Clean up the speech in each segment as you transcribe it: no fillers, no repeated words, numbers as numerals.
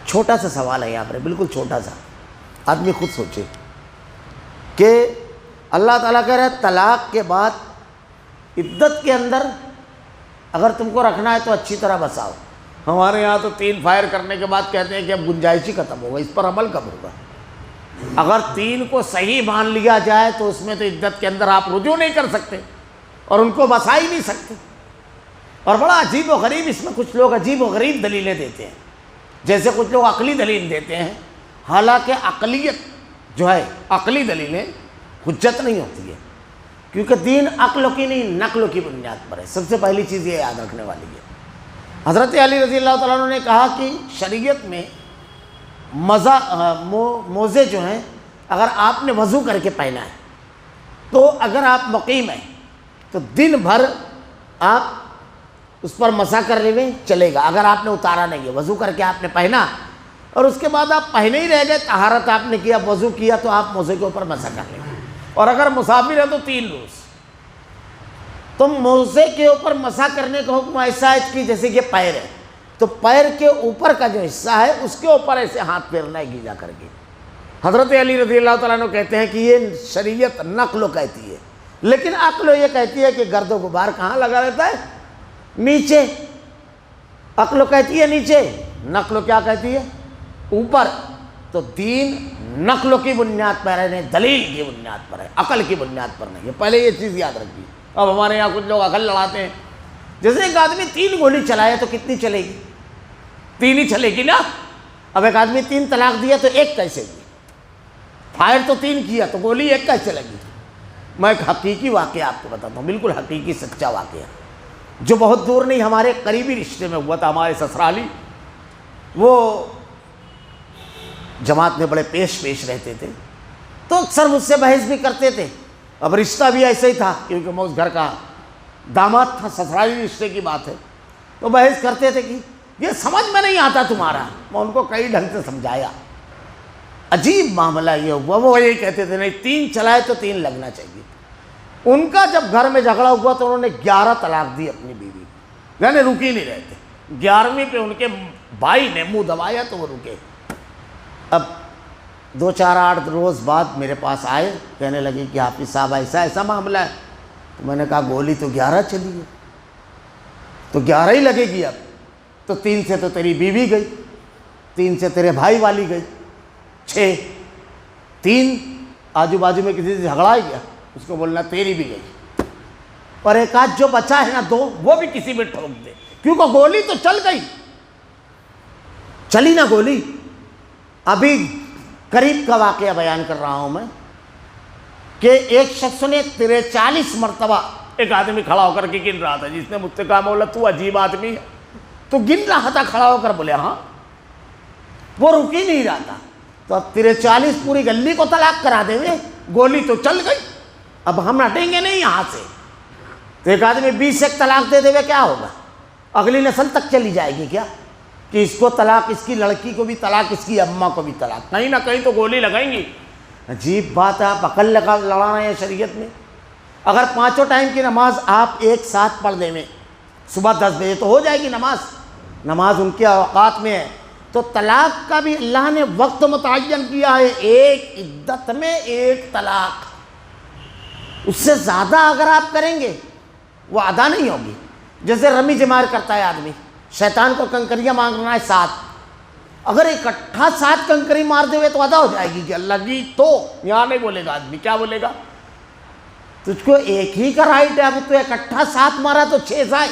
چھوٹا سا سوال ہے یہاں پر، بالکل چھوٹا سا، آدمی خود سوچے کہ اللہ تعالیٰ کہہ رہا ہے طلاق کے بعد عدت کے اندر اگر تم کو رکھنا ہے تو اچھی طرح بساؤ۔ ہمارے یہاں تو 3 فائر کرنے کے بعد کہتے ہیں کہ اب گنجائش ہی ختم ہوگا، اس پر عمل کب ہوگا؟ اگر 3 کو صحیح مان لیا جائے تو اس میں تو عدت کے اندر آپ رجوع نہیں کر سکتے اور ان کو بسا ہی نہیں سکتے۔ اور بڑا عجیب و غریب اس میں کچھ لوگ عجیب و غریب دلیلیں دیتے ہیں، جیسے کچھ لوگ عقلی دلیل دیتے ہیں، حالانکہ عقلیت جو ہے، عقلی دلیلیں حجت نہیں ہوتی ہے، کیونکہ دین عقلوں کی نہیں نقلوں کی بنیاد پر ہے۔ سب سے پہلی چیز یہ یاد رکھنے والی ہے۔ حضرت علی رضی اللہ تعالیٰ عنہ نے کہا کہ شریعت میں موزے جو ہیں اگر آپ نے وضو کر کے پہنا ہے تو اگر آپ مقیم ہیں تو دن بھر آپ اس پر مسح کر لیں چلے گا، اگر آپ نے اتارا نہیں ہے، وضو کر کے آپ نے پہنا اور اس کے بعد آپ پہنے ہی رہ گئے، طہارت آپ نے کیا، وضو کیا، تو آپ موزے کے اوپر مسح کر لیں گے۔ اور اگر مسافر ہے تو 3 روز تو موزے کے اوپر مسح کرنے کا حکم ایسا ہے کہ جیسے کہ پیر ہے تو پیر کے اوپر کا جو حصہ ہے اس کے اوپر ایسے ہاتھ پھیرنا ہے گیلا کر کے۔ حضرت علی رضی اللہ تعالیٰ عنہ کہتے ہیں کہ یہ شریعت نقل کہتی ہے، لیکن عقل یہ کہتی ہے کہ گرد و غبار کہاں لگا رہتا ہے؟ نیچے۔ عقل کہتی ہے نیچے، نقل کیا کہتی ہے؟ اوپر۔ تو دین نقل کی بنیاد پر ہے، دلیل کی بنیاد پر ہے، عقل کی بنیاد پر نہیں ہے۔ پہلے یہ چیز یاد رکھیے۔ اب ہمارے یہاں کچھ لوگ عقل لڑاتے ہیں، جیسے ایک آدمی 3 گولی چلائے تو کتنی چلے گی؟ 3 ہی چلے گی نا۔ اب ایک آدمی 3 طلاق دیا تو 1 کیسے گی؟ فائر تو 3 کیا تو گولی 1 کیسے لگی؟ میں ایک حقیقی واقعہ آپ کو بتاتا ہوں، بالکل حقیقی سچا واقعہ، جو بہت دور نہیں ہمارے قریبی رشتے میں ہوا تھا۔ ہمارے سسرالی وہ جماعت میں بڑے پیش رہتے تھے، تو اکثر مجھ سے بحث بھی کرتے تھے۔ اب رشتہ بھی ایسا ہی تھا کیونکہ میں اس گھر کا داماد تھا، سسرالی رشتے کی بات ہے، تو بحث کرتے تھے کہ یہ سمجھ میں نہیں آتا تمہارا۔ میں ان کو کئی ڈھنگ سے سمجھایا، عجیب معاملہ یہ ہوا۔ وہ یہی کہتے تھے نہیں 3 چلائے تو 3 لگنا چاہیے۔ ان کا جب گھر میں جھگڑا ہوا تو انہوں نے 11 طلاق دی اپنی بیوی، یعنی رکی نہیں رہتے۔ 11ویں پہ ان کے بھائی نے منہ دبایا تو وہ رکے۔ اب 2-4-8 روز بعد میرے پاس آئے، کہنے لگے کہ حافظ صاحب ایسا معاملہ ہے۔ تو میں نے کہا گولی تو 11 چلی ہے، تو 11 ہی لگے گی اب، تو 3 سے تو تیری بیوی گئی، 3 سے تیرے بھائی والی گئی، 6، 3 آجو باجو میں کسی سے جھگڑا ہی گیا، اس کو بولنا تیری بھی گئی، اور ایک آدھ جو بچا ہے نا 2، وہ بھی کسی میں ٹھوک دے، کیونکہ گولی تو چل گئی، چلی نا گولی۔ ابھی قریب کا واقعہ بیان کر رہا ہوں میں کہ ایک شخص نے 43 مرتبہ، ایک آدمی کھڑا ہو کر کے گن رہا تھا، جس نے مجھ سے کہا مولا تو عجیب آدمی ہے، تو گن رہا تھا کھڑا ہو کر، بولے ہاں، وہ رک ہی نہیں رہا تھا۔ تو اب 43 پوری گلی کو طلاق کرا دے گے، گولی تو چل گئی، اب ہم ہٹیں گے نہیں یہاں سے۔ تو ایک آدمی 20 ایک طلاق دے دے گا، کیا ہوگا؟ اگلی نسل تک چلی جائے گی کیا؟ کہ اس کو طلاق، اس کی لڑکی کو بھی طلاق، اس کی اماں کو بھی طلاق، کہیں نہ کہیں تو گولی لگائیں گی۔ عجیب بات ہے، آپ عقل لڑا رہے ہیں شریعت میں۔ اگر 5 ٹائم کی نماز آپ ایک ساتھ پڑھ دیں میں، صبح 10 بجے تو ہو جائے گی نماز ان کے اوقات میں ہے، تو طلاق کا بھی اللہ نے وقت متعین کیا ہے، ایک عدت میں 1 طلاق۔ اس سے زیادہ اگر آپ کریں گے وہ ادا نہیں ہوگی۔ جیسے رمی جمار کرتا ہے آدمی، شیطان کو کنکریاں مانگنا ہے 7، اگر اکٹھا 7 کنکری مار دے ہوئے تو ادا ہو جائے گی کہ اللہ کی، تو یہاں نہیں بولے گا آدمی، کیا بولے گا؟ تجھ کو ایک ہی کا رائٹ ہے، اب تو اکٹھا 7 مارا تو 6 جائے۔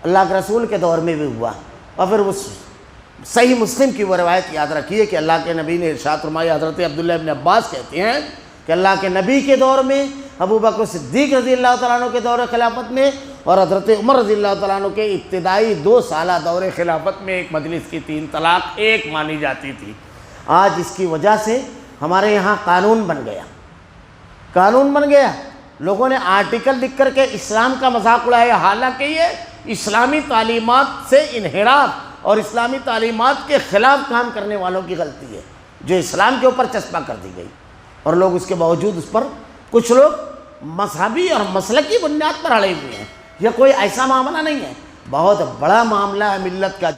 اللہ کے رسول کے دور میں بھی ہوا، اور پھر اس صحیح مسلم کی وہ روایت یاد رکھیے کہ اللہ کے نبی نے ارشاد فرمایا، حضرت عبداللہ ابن عباس کہتے ہیں کہ اللہ کے نبی کے دور میں، ابو بکر صدیق رضی اللہ تعالیٰ عنہ کے دور خلافت میں، اور حضرت عمر رضی اللہ تعالیٰ عنہ کے ابتدائی 2 سالہ دور خلافت میں ایک مجلس کی 3 طلاق 1 مانی جاتی تھی۔ آج اس کی وجہ سے ہمارے یہاں قانون بن گیا، لوگوں نے آرٹیکل لکھ کر کے اسلام کا مذاق اڑایا، حالانکہ یہ اسلامی تعلیمات سے انحراف اور اسلامی تعلیمات کے خلاف کام کرنے والوں کی غلطی ہے، جو اسلام کے اوپر چسپاں کر دی گئی، اور لوگ اس کے باوجود اس پر، کچھ لوگ مذہبی اور مسلکی بنیاد پر اڑے ہوئے ہیں۔ یہ کوئی ایسا معاملہ نہیں ہے، بہت بڑا معاملہ ہے ملت کا۔